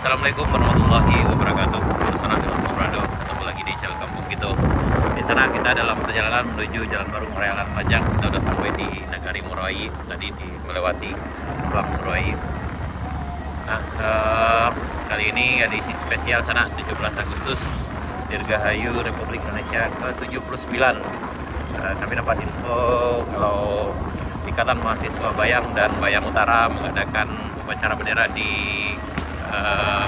Assalamualaikum warahmatullahi wabarakatuh. Bersama dengan Brado, ketemu lagi di channel Kampung Gitu. Di sana kita dalam perjalanan menuju Jalan Baru Murai Alan Panjang. Kita udah sampai di Nagari Murai, tadi melewati Bang Murai. Nah, kali ini edisi spesial sana 17 Agustus Dirgahayu Republik Indonesia ke-79. Kami dapat info kalau Ikatan Mahasiswa Bayang dan Bayang Utara mengadakan upacara bendera di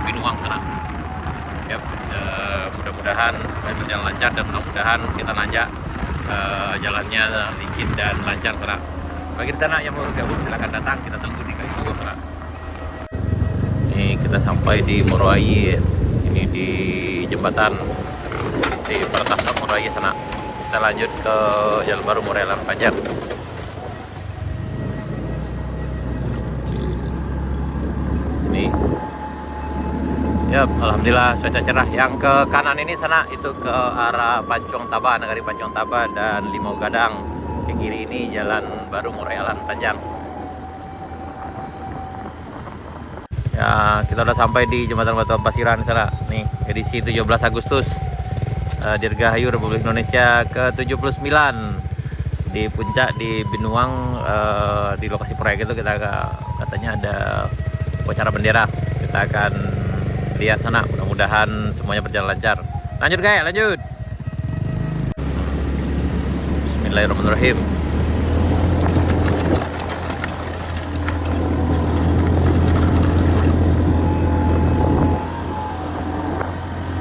Binuang sana. Yap, mudah-mudahan supaya berjalan lancar dan mudah-mudahan kita nanjak jalannya licin dan lancar sana. Bagi di sana yang mau gabung silahkan datang, kita tunggu di Kayu Bugo sana. Ini kita sampai di Murai, ini di jembatan di Pertasok Murai sana. Kita lanjut ke Jalan Baru Murai Alan Panjang. Ini ya, alhamdulillah cuaca cerah. Yang ke kanan ini sana itu ke arah Pancong Taba, Nagari Pancong Taba dan Limau Gadang. Di kiri ini Jalan Baru Murai Alan Panjang. Ya, kita udah sampai di Jembatan Batuan Pasiran sana. Nih, edisi 17 Agustus Dirgahayu Republik Indonesia ke-79 di puncak di Binuang. Di lokasi proyek itu kita katanya ada upacara bendera. Kita akan lihat sana, mudah-mudahan semuanya berjalan lancar. Lanjut guys, lanjut. Bismillahirrahmanirrahim.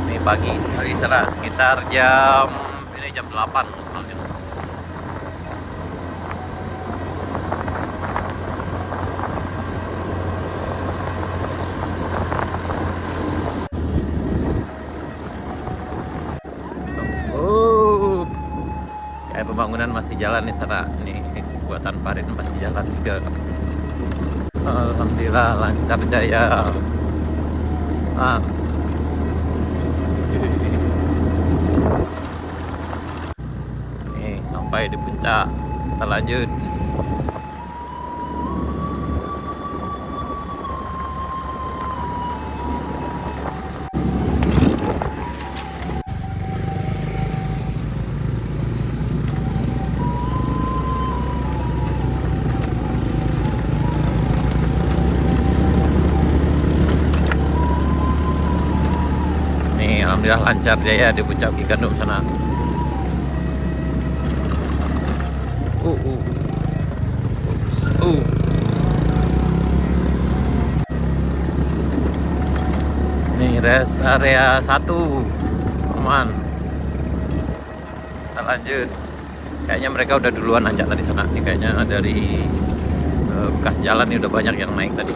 Ini pagi sekali sana, sekitar jam 8 normalnya. Pembangunan masih jalan di sana. Ini buatan parit masih jalan juga. Alhamdulillah lancar jaya. Nih sampai di puncak. Kita lanjut. Alhamdulillah lancar jaya di puncak Gigandum sana. Nih rest area 1 aman. Kita lanjut. Kayaknya mereka udah duluan nanjak tadi sana. Nih kayaknya dari bekas jalan nih udah banyak yang naik tadi.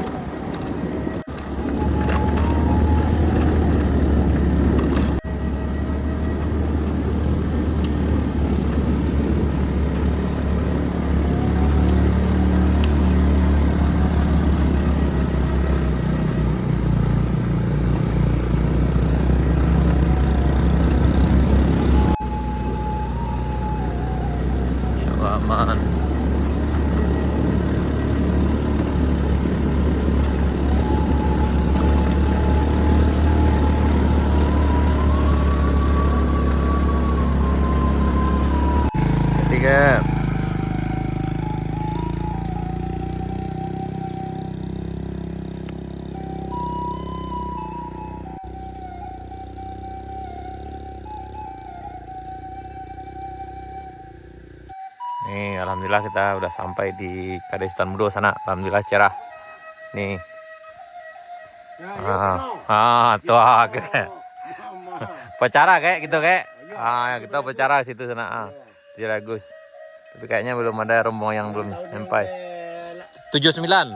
Aman. Ketiga. Nih, alhamdulillah kita udah sampai di Kadesutan Mudo sana. Alhamdulillah cerah. Nih. Tuh kayak pecara kayak gitu kayak. Kita pecara situ sana. Bagus. Tapi kayaknya belum ada rombongan yang belum sampai. 79.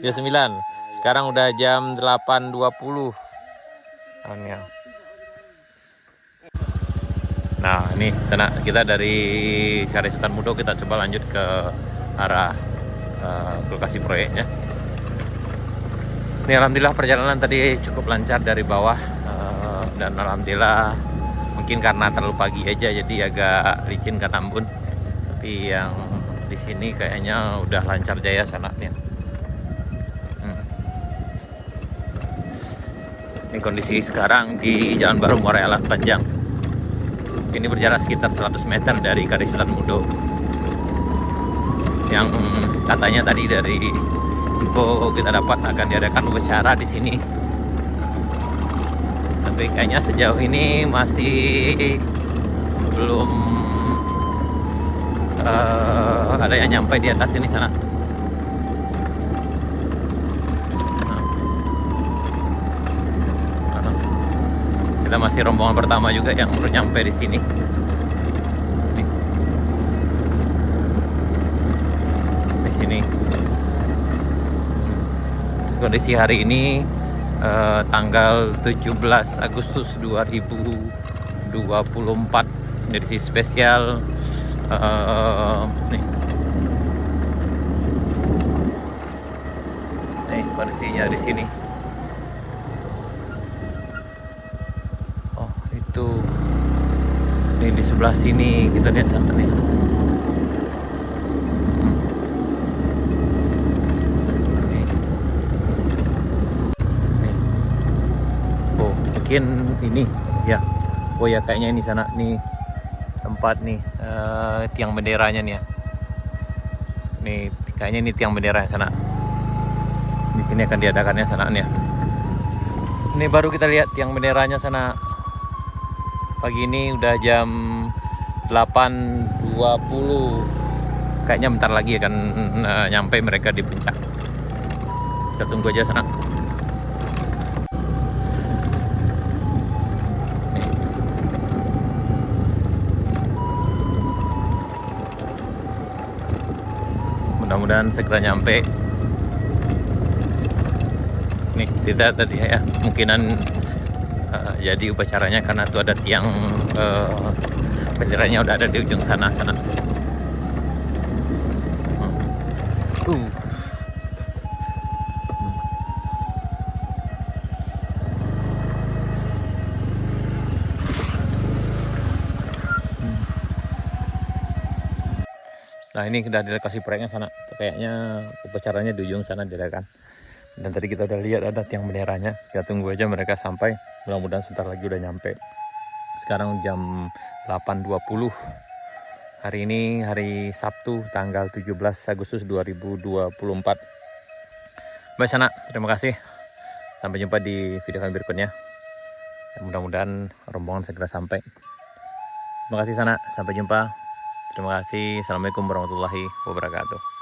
79. Sekarang udah jam 8.20. Nah ini sana kita dari Kadesutan Mudo kita coba lanjut ke arah lokasi proyeknya. Ini alhamdulillah perjalanan tadi cukup lancar dari bawah dan alhamdulillah mungkin karena terlalu pagi aja jadi agak licin kan Ambon. Tapi yang di sini kayaknya udah lancar jaya sananya. Ini kondisi sekarang di Jalan Baru Muara Elan Panjang. Ini berjarak sekitar 100 meter dari Kalisatan Mudo. Yang katanya tadi dari info kita dapat akan diadakan upacara di sini. Tapi kayaknya sejauh ini masih belum ada yang nyampe di atas ini sana. Kita masih rombongan pertama juga yang baru nyampe di sini. Nih. Di sini. Kondisi hari ini tanggal 17 Agustus 2024, edisi spesial. Nih. Nih kondisinya di sini. Ini di sebelah sini kita lihat sana nih. Oh, mungkin ini ya. Oh ya, kayaknya ini sana nih tempat nih tiang benderanya nih ya. Nih kayaknya ini tiang bendera sana. Di sini akan diadakannya sana nih ya. Ini baru kita lihat tiang benderanya sana. Pagi ini udah jam 8.20. Kayaknya bentar lagi akan nyampe mereka di puncak. Kita tunggu aja sana. Nih. Mudah-mudahan segera nyampe. Nih kita tadi ya kemungkinan jadi upacaranya karena tuh ada tiang benderanya udah ada di ujung sana. Nah ini udah di lokasi proyeknya sana. Kayaknya upacaranya di ujung sana diadakan. Dan tadi kita udah lihat ada tiang benderanya. Kita tunggu aja mereka sampai. Mudah-mudahan sebentar lagi udah nyampe. Sekarang jam 8.20. Hari ini hari Sabtu tanggal 17 Agustus 2024. Baik sana, terima kasih. Sampai jumpa di video kami berikutnya. Mudah-mudahan rombongan segera sampai. Terima kasih sana, sampai jumpa. Terima kasih. Assalamualaikum warahmatullahi wabarakatuh.